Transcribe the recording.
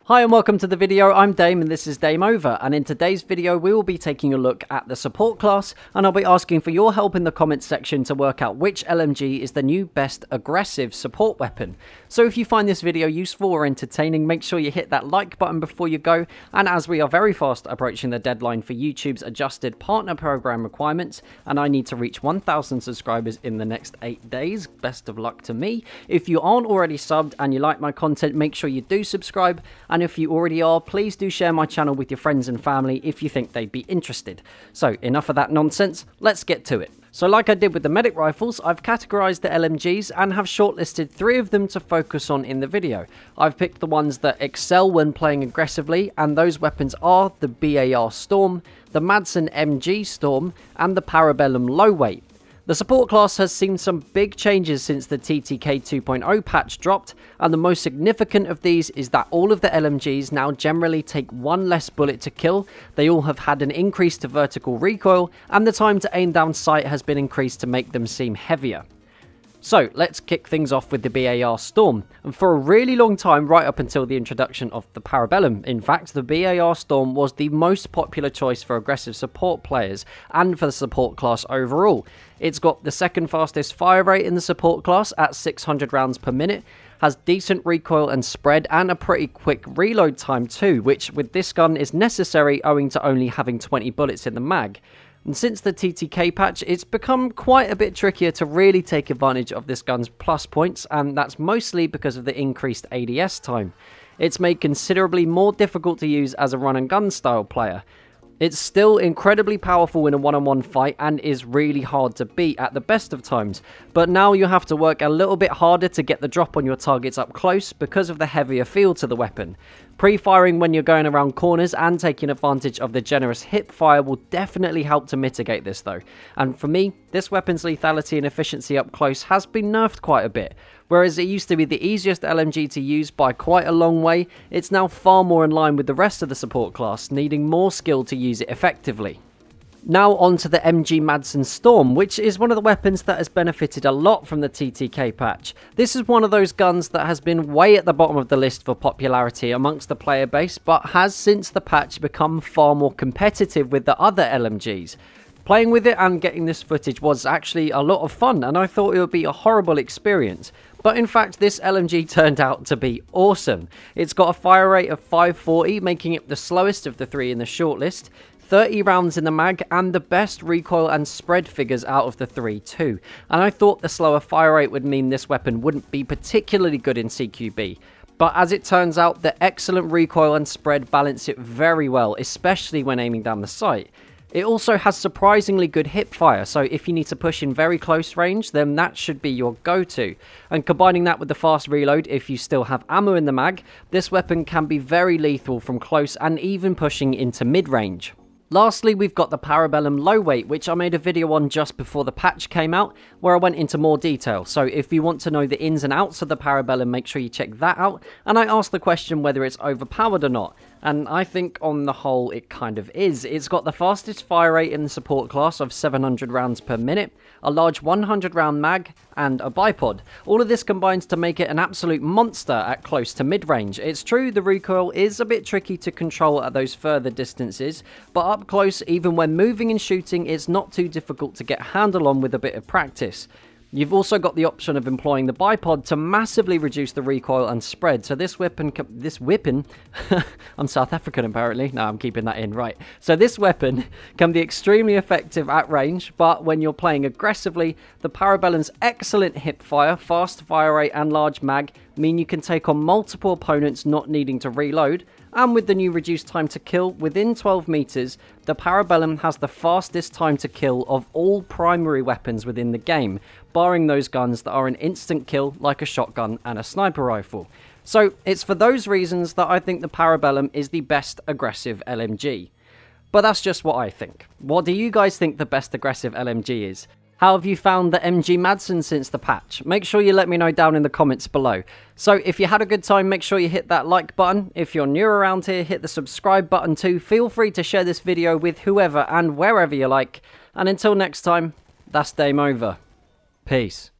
Hi and welcome to the video. I'm Dame and this is Dame Over, and in today's video we will be taking a look at the support class, and I'll be asking for your help in the comments section to work out which LMG is the new best aggressive support weapon. So if you find this video useful or entertaining, make sure you hit that like button before you go, and as we are very fast approaching the deadline for YouTube's adjusted partner program requirements, and I need to reach 1,000 subscribers in the next 8 days, best of luck to me. If you aren't already subbed and you like my content, make sure you do subscribe, and if you already are, please do share my channel with your friends and family if you think they'd be interested. So enough of that nonsense, let's get to it. So like I did with the medic rifles, I've categorized the LMGs and have shortlisted 3 of them to focus on in the video. I've picked the ones that excel when playing aggressively, and those weapons are the BAR Storm, the Madison MG Storm, and the Parabellum Low Weight. The support class has seen some big changes since the TTK 2.0 patch dropped, and the most significant of these is that all of the LMGs now generally take 1 less bullet to kill, they all have had an increase to vertical recoil, and the time to aim down sight has been increased to make them seem heavier. So let's kick things off with the BAR Storm, and for a really long time, right up until the introduction of the Parabellum, in fact, the BAR Storm was the most popular choice for aggressive support players and for the support class overall. It's got the second fastest fire rate in the support class at 600 rounds per minute, has decent recoil and spread, and a pretty quick reload time too, which with this gun is necessary owing to only having 20 bullets in the mag. And since the TTK patch, it's become quite a bit trickier to really take advantage of this gun's plus points, and that's mostly because of the increased ADS time. It's made considerably more difficult to use as a run and gun style player. It's still incredibly powerful in a one-on-one fight and is really hard to beat at the best of times, but now you have to work a little bit harder to get the drop on your targets up close because of the heavier feel to the weapon. Pre-firing when you're going around corners and taking advantage of the generous hip fire will definitely help to mitigate this though, and for me, this weapon's lethality and efficiency up close has been nerfed quite a bit. Whereas it used to be the easiest LMG to use by quite a long way, it's now far more in line with the rest of the support class, needing more skill to use it effectively. Now on to the MG Madison Storm, which is one of the weapons that has benefited a lot from the TTK patch. This is one of those guns that has been way at the bottom of the list for popularity amongst the player base, but has since the patch become far more competitive with the other LMGs. Playing with it and getting this footage was actually a lot of fun, and I thought it would be a horrible experience. But in fact, this LMG turned out to be awesome. It's got a fire rate of 540, making it the slowest of the 3 in the shortlist, 30 rounds in the mag, and the best recoil and spread figures out of the 3 too. And I thought the slower fire rate would mean this weapon wouldn't be particularly good in CQB. But as it turns out, the excellent recoil and spread balance it very well, especially when aiming down the sight. It also has surprisingly good hip fire, so if you need to push in very close range, then that should be your go-to. And combining that with the fast reload, if you still have ammo in the mag, this weapon can be very lethal from close and even pushing into mid-range. Lastly, we've got the Parabellum Low Weight, which I made a video on just before the patch came out, where I went into more detail. So if you want to know the ins and outs of the Parabellum, make sure you check that out. And I asked the question whether it's overpowered or not. And I think on the whole it kind of is. It's got the fastest fire rate in the support class of 700 rounds per minute, a large 100 round mag, and a bipod. All of this combines to make it an absolute monster at close to mid-range. It's true the recoil is a bit tricky to control at those further distances, but up close, even when moving and shooting, it's not too difficult to get a handle on with a bit of practice. You've also got the option of employing the bipod to massively reduce the recoil and spread. So this weapon, I'm South African apparently. No, I'm keeping that in, right. So this weapon can be extremely effective at range, but when you're playing aggressively, the Parabellum's excellent hip fire, fast fire rate and large mag mean you can take on multiple opponents not needing to reload. And with the new reduced time to kill, within 12 meters, the Parabellum has the fastest time to kill of all primary weapons within the game, barring those guns that are an instant kill like a shotgun and a sniper rifle. So it's for those reasons that I think the Parabellum is the best aggressive LMG. But that's just what I think. What do you guys think the best aggressive LMG is? How have you found the MG Madison since the patch? Make sure you let me know down in the comments below. So if you had a good time, make sure you hit that like button. If you're new around here, hit the subscribe button too. Feel free to share this video with whoever and wherever you like. And until next time, that's Dame Over. Peace.